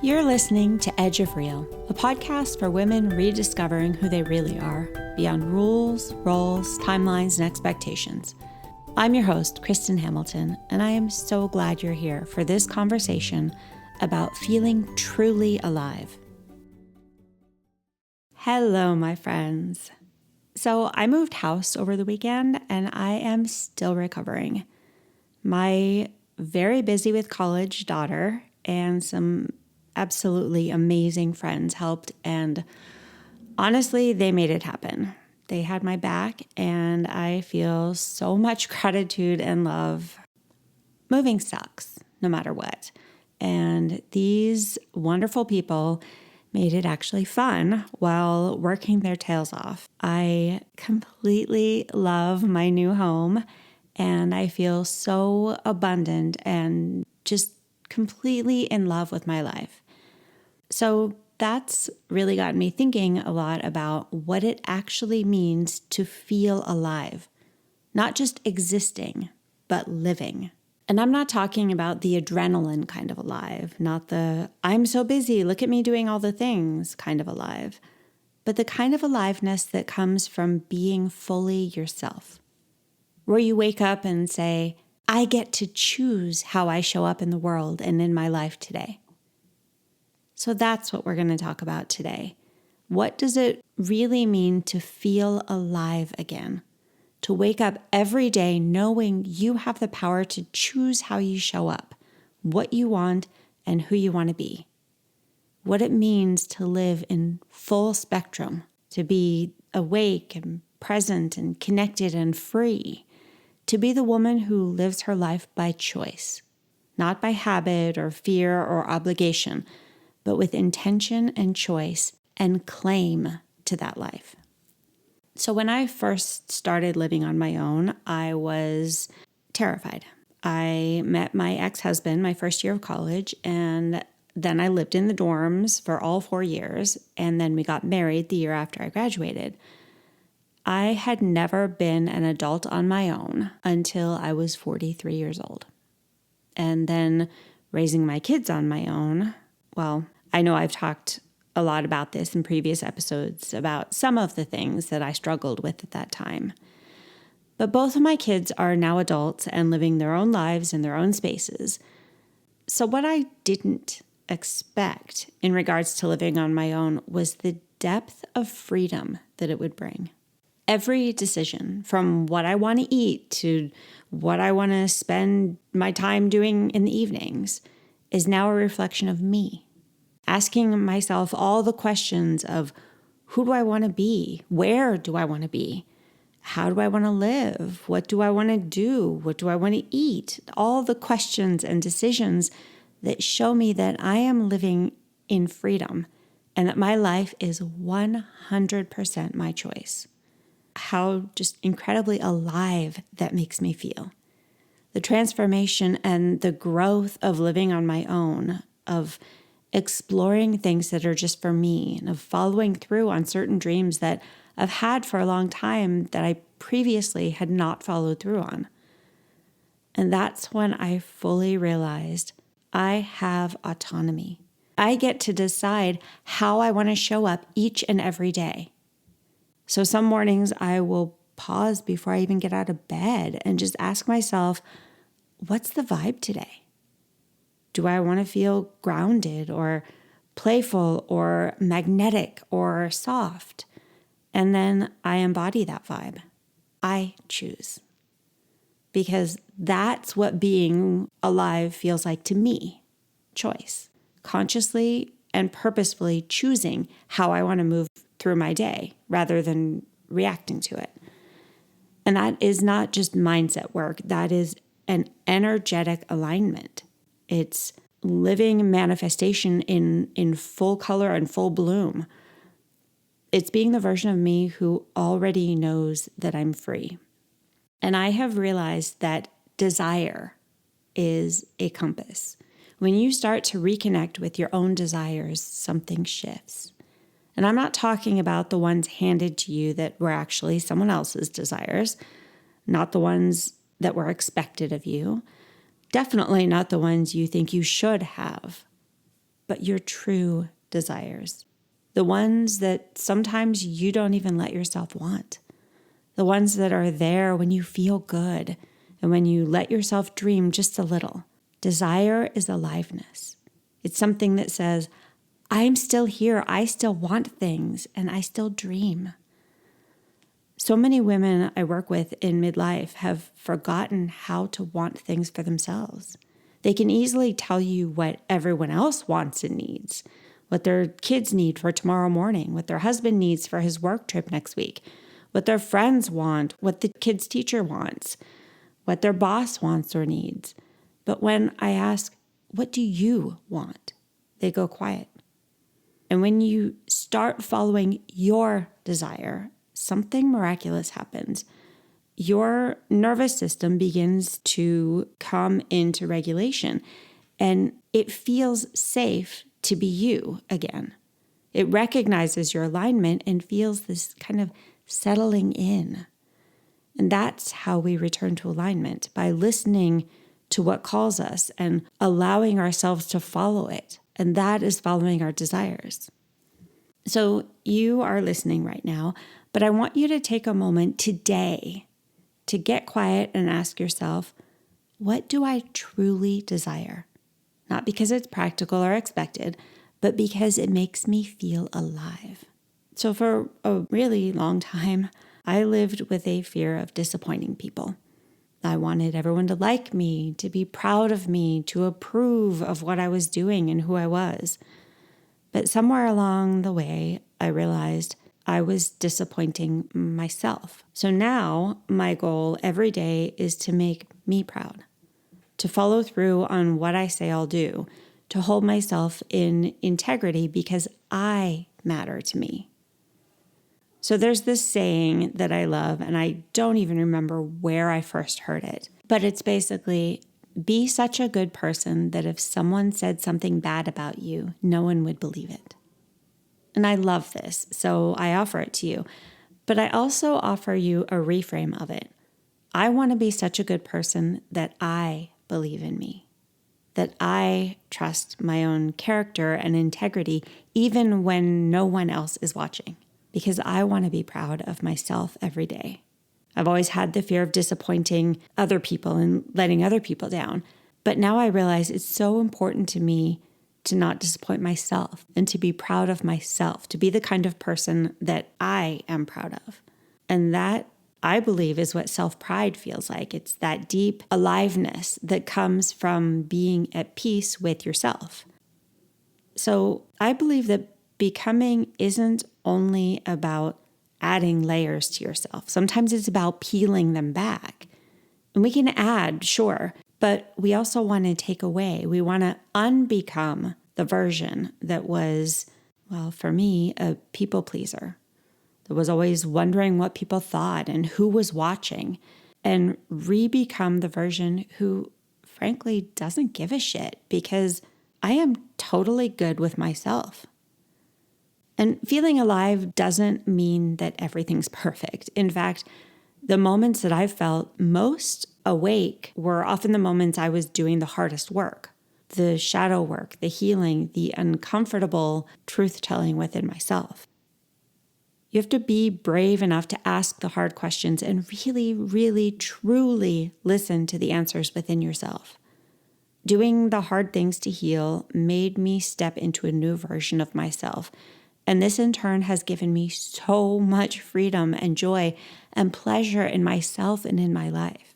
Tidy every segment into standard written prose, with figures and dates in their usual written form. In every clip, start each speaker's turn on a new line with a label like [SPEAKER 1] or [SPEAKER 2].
[SPEAKER 1] You're listening to Edge of Real, a podcast for women rediscovering who they really are, beyond rules, roles, timelines, and expectations. I'm your host, Kristin Hamilton, and I am so glad you're here for this conversation about feeling truly alive. Hello, my friends. So I moved house over the weekend, and I am still recovering. My very busy with college daughter and some absolutely amazing friends helped, and honestly, they made it happen. They had my back, and I feel so much gratitude and love. Moving sucks, no matter what. And these wonderful people made it actually fun while working their tails off. I completely love my new home, and I feel so abundant and just completely in love with my life. So that's really gotten me thinking a lot about what it actually means to feel alive, not just existing, but living. And I'm not talking about the adrenaline kind of alive, not the I'm so busy, look at me doing all the things kind of alive, but the kind of aliveness that comes from being fully yourself, where you wake up and say, I get to choose how I show up in the world and in my life today. So that's what we're going to talk about today. What does it really mean to feel alive again? To wake up every day knowing you have the power to choose how you show up, what you want, and who you want to be. What it means to live in full spectrum, to be awake and present and connected and free. To be the woman who lives her life by choice, not by habit or fear or obligation, but with intention and choice and claim to that life. So when I first started living on my own, I was terrified. I met my ex-husband my first year of college, and then I lived in the dorms for all 4 years, and then we got married the year after I graduated. I had never been an adult on my own until I was 43 years old. And then raising my kids on my own, well, I know I've talked a lot about this in previous episodes about some of the things that I struggled with at that time. But both of my kids are now adults and living their own lives in their own spaces. So what I didn't expect in regards to living on my own was the depth of freedom that it would bring. Every decision, from what I want to eat to what I want to spend my time doing in the evenings, is now a reflection of me. Asking myself all the questions of who do I want to be? Where do I want to be? How do I want to live? What do I want to do? What do I want to eat? All the questions and decisions that show me that I am living in freedom and that my life is 100% my choice. How just incredibly alive that makes me feel. The transformation and the growth of living on my own, of exploring things that are just for me, and of following through on certain dreams that I've had for a long time that I previously had not followed through on. And that's when I fully realized I have autonomy. I get to decide how I want to show up each and every day. So some mornings I will pause before I even get out of bed and just ask myself, what's the vibe today? Do I want to feel grounded or playful or magnetic or soft? And then I embody that vibe. I choose. Because that's what being alive feels like to me. Choice. Consciously and purposefully choosing how I want to move through my day rather than reacting to it. And that is not just mindset work. That is an energetic alignment. It's living manifestation in full color and full bloom. It's being the version of me who already knows that I'm free. And I have realized that desire is a compass. When you start to reconnect with your own desires, something shifts. And I'm not talking about the ones handed to you that were actually someone else's desires, not the ones that were expected of you. Definitely not the ones you think you should have. but your true desires. The ones that sometimes you don't even let yourself want. The ones that are there when you feel good and when you let yourself dream just a little. Desire is aliveness. It's something that says, I'm still here, I still want things, and I still dream. So many women I work with in midlife have forgotten how to want things for themselves. They can easily tell you what everyone else wants and needs, what their kids need for tomorrow morning, what their husband needs for his work trip next week, what their friends want, what the kid's teacher wants, what their boss wants or needs. But when I ask, what do you want? They go quiet. And when you start following your desire, something miraculous happens. Your nervous system begins to come into regulation, and it feels safe to be you again. It recognizes your alignment and feels this kind of settling in. And that's how we return to alignment, by listening to what calls us and allowing ourselves to follow it. And that is following our desires. So you are listening right now, but I want you to take a moment today to get quiet and ask yourself, what do I truly desire? Not because it's practical or expected, but because it makes me feel alive. So for a really long time, I lived with a fear of disappointing people. I wanted everyone to like me, to be proud of me, to approve of what I was doing and who I was. But somewhere along the way, I realized I was disappointing myself. So now my goal every day is to make me proud, to follow through on what I say I'll do, to hold myself in integrity because I matter to me. So there's this saying that I love, and I don't even remember where I first heard it, but it's basically, be such a good person that if someone said something bad about you, no one would believe it. And I love this, so I offer it to you. But I also offer you a reframe of it. I want to be such a good person that I believe in me, that I trust my own character and integrity, even when no one else is watching, because I want to be proud of myself every day. I've always had the fear of disappointing other people and letting other people down. But now I realize it's so important to me to not disappoint myself and to be proud of myself, to be the kind of person that I am proud of. And that, I believe, is what self-pride feels like. It's that deep aliveness that comes from being at peace with yourself. So I believe that becoming isn't only about adding layers to yourself. Sometimes it's about peeling them back. And we can add, sure, but we also want to take away. We want to unbecome the version that was, well, for me, a people pleaser, that was always wondering what people thought and who was watching, and re-become the version who, frankly, doesn't give a shit because I am totally good with myself. And feeling alive doesn't mean that everything's perfect. In fact, the moments that I felt most awake were often the moments I was doing the hardest work, the shadow work, the healing, the uncomfortable truth-telling within myself. You have to be brave enough to ask the hard questions and really, really, truly listen to the answers within yourself. Doing the hard things to heal made me step into a new version of myself. And this in turn has given me so much freedom and joy and pleasure in myself and in my life.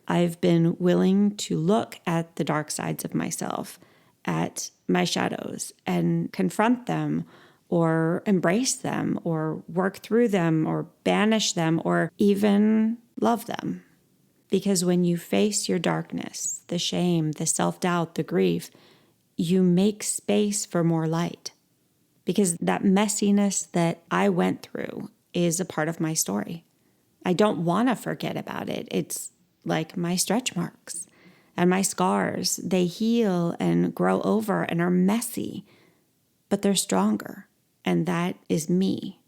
[SPEAKER 1] I've been willing to look at the dark sides of myself, at my shadows, and confront them or embrace them or work through them or banish them or even love them. Because when you face your darkness, the shame, the self-doubt, the grief, you make space for more light. Because that messiness that I went through is a part of my story. I don't want to forget about it. It's like my stretch marks and my scars. They heal and grow over and are messy, but they're stronger. And that is me.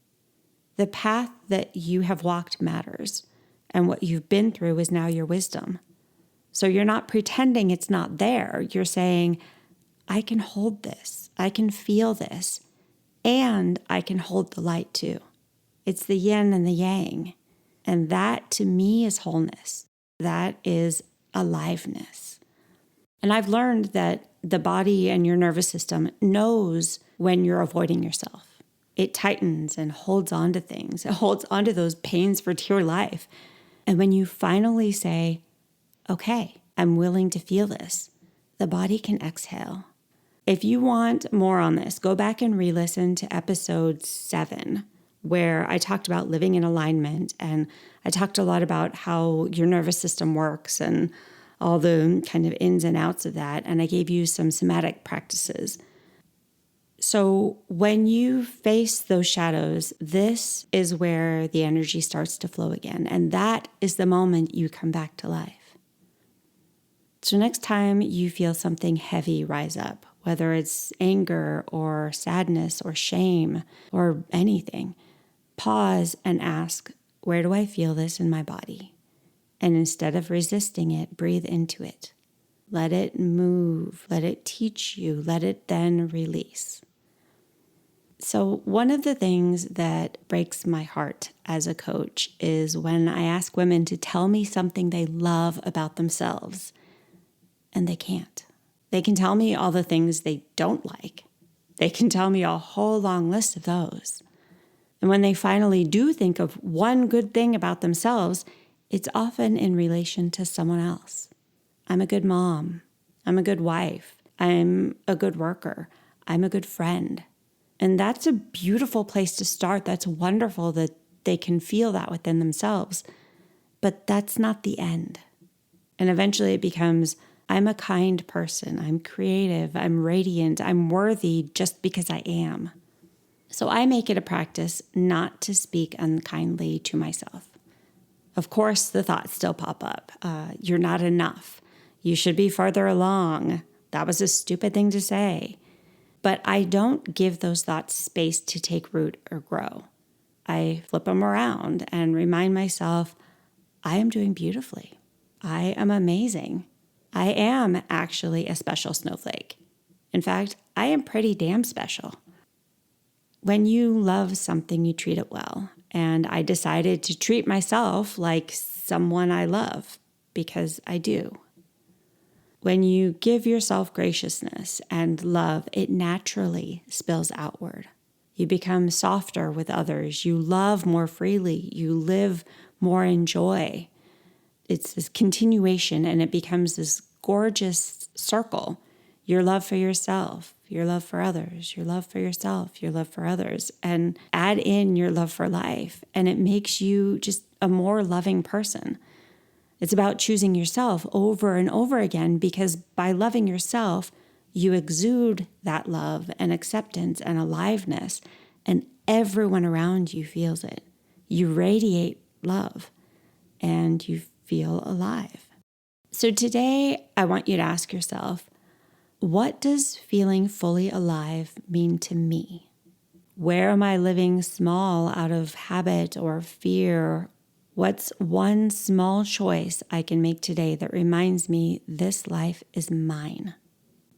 [SPEAKER 1] The path that you have walked matters, and what you've been through is now your wisdom. So you're not pretending it's not there. You're saying, I can hold this. I can feel this, and I can hold the light too. It's the yin and the yang. And that to me is wholeness. That is aliveness. And I've learned that the body and your nervous system knows when you're avoiding yourself. It tightens and holds on to things. It holds on to those pains for dear life. And when you finally say, okay, I'm willing to feel this, the body can exhale. If you want more on this, go back and re-listen to episode 7, where I talked about living in alignment, and I talked a lot about how your nervous system works and all the kind of ins and outs of that, and I gave you some somatic practices. So when you face those shadows, this is where the energy starts to flow again, and that is the moment you come back to life. So next time you feel something heavy rise up, whether it's anger or sadness or shame or anything, pause and ask, where do I feel this in my body? And instead of resisting it, breathe into it. Let it move. Let it teach you. Let it then release. So one of the things that breaks my heart as a coach is when I ask women to tell me something they love about themselves, and they can't. They can tell me all the things they don't like. They can tell me a whole long list of those. And when they finally do think of one good thing about themselves, it's often in relation to someone else. I'm a good mom. I'm a good wife. I'm a good worker. I'm a good friend. And that's a beautiful place to start. That's wonderful that they can feel that within themselves. But that's not the end. And eventually it becomes, I'm a kind person. I'm creative. I'm radiant. I'm worthy just because I am. So I make it a practice not to speak unkindly to myself. Of course, the thoughts still pop up. You're not enough. You should be farther along. That was a stupid thing to say. But I don't give those thoughts space to take root or grow. I flip them around and remind myself, I am doing beautifully. I am amazing. I am actually a special snowflake. In fact, I am pretty damn special. When you love something, you treat it well. And I decided to treat myself like someone I love, because I do. When you give yourself graciousness and love, it naturally spills outward. You become softer with others. You love more freely. You live more in joy. It's this continuation, and it becomes this gorgeous circle. Your love for yourself, your love for others, your love for yourself, your love for others, and add in your love for life. And it makes you just a more loving person. It's about choosing yourself over and over again, because by loving yourself, you exude that love and acceptance and aliveness, and everyone around you feels it. You radiate love, and you feel alive. So today, I want you to ask yourself, what does feeling fully alive mean to me? Where am I living small out of habit or fear? What's one small choice I can make today that reminds me this life is mine?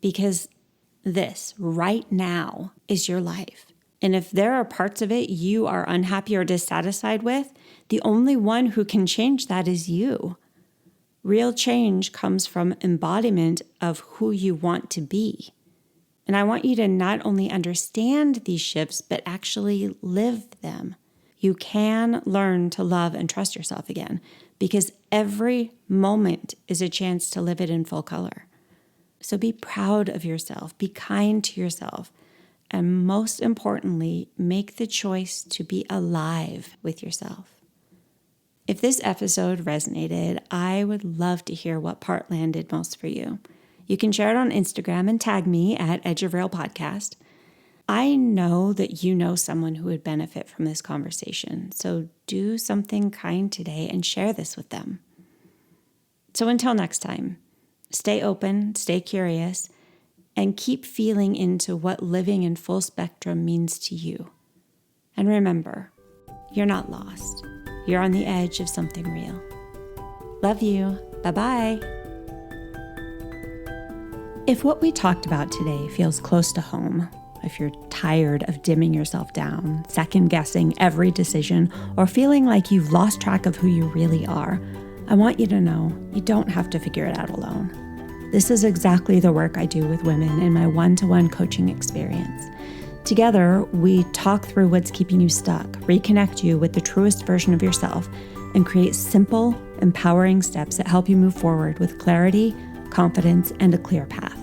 [SPEAKER 1] Because this right now is your life. And if there are parts of it you are unhappy or dissatisfied with, the only one who can change that is you. Real change comes from embodiment of who you want to be. And I want you to not only understand these shifts, but actually live them. You can learn to love and trust yourself again, because every moment is a chance to live it in full color. So be proud of yourself, be kind to yourself, and most importantly, make the choice to be alive with yourself. If this episode resonated, I would love to hear what part landed most for you. You can share it on Instagram and tag me at Edge of Rail Podcast. I know that you know someone who would benefit from this conversation, so do something kind today and share this with them. So until next time, stay open, stay curious, and keep feeling into what living in full spectrum means to you. And remember, you're not lost. You're on the edge of something real. Love you. Bye-bye. If what we talked about today feels close to home, if you're tired of dimming yourself down, second-guessing every decision, or feeling like you've lost track of who you really are, I want you to know you don't have to figure it out alone. This is exactly the work I do with women in my one-to-one coaching experience. Together, we talk through what's keeping you stuck, reconnect you with the truest version of yourself, and create simple, empowering steps that help you move forward with clarity, confidence, and a clear path.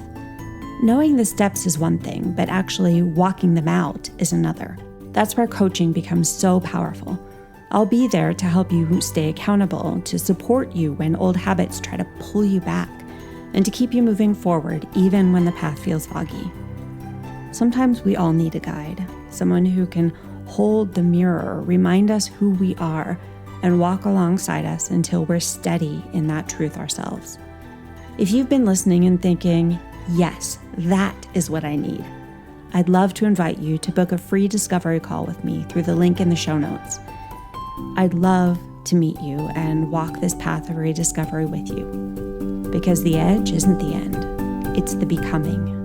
[SPEAKER 1] Knowing the steps is one thing, but actually walking them out is another. That's where coaching becomes so powerful. I'll be there to help you stay accountable, to support you when old habits try to pull you back, and to keep you moving forward even when the path feels foggy. Sometimes we all need a guide, someone who can hold the mirror, remind us who we are, and walk alongside us until we're steady in that truth ourselves. If you've been listening and thinking, yes, that is what I need, I'd love to invite you to book a free discovery call with me through the link in the show notes. I'd love to meet you and walk this path of rediscovery with you, because the edge isn't the end, it's the becoming.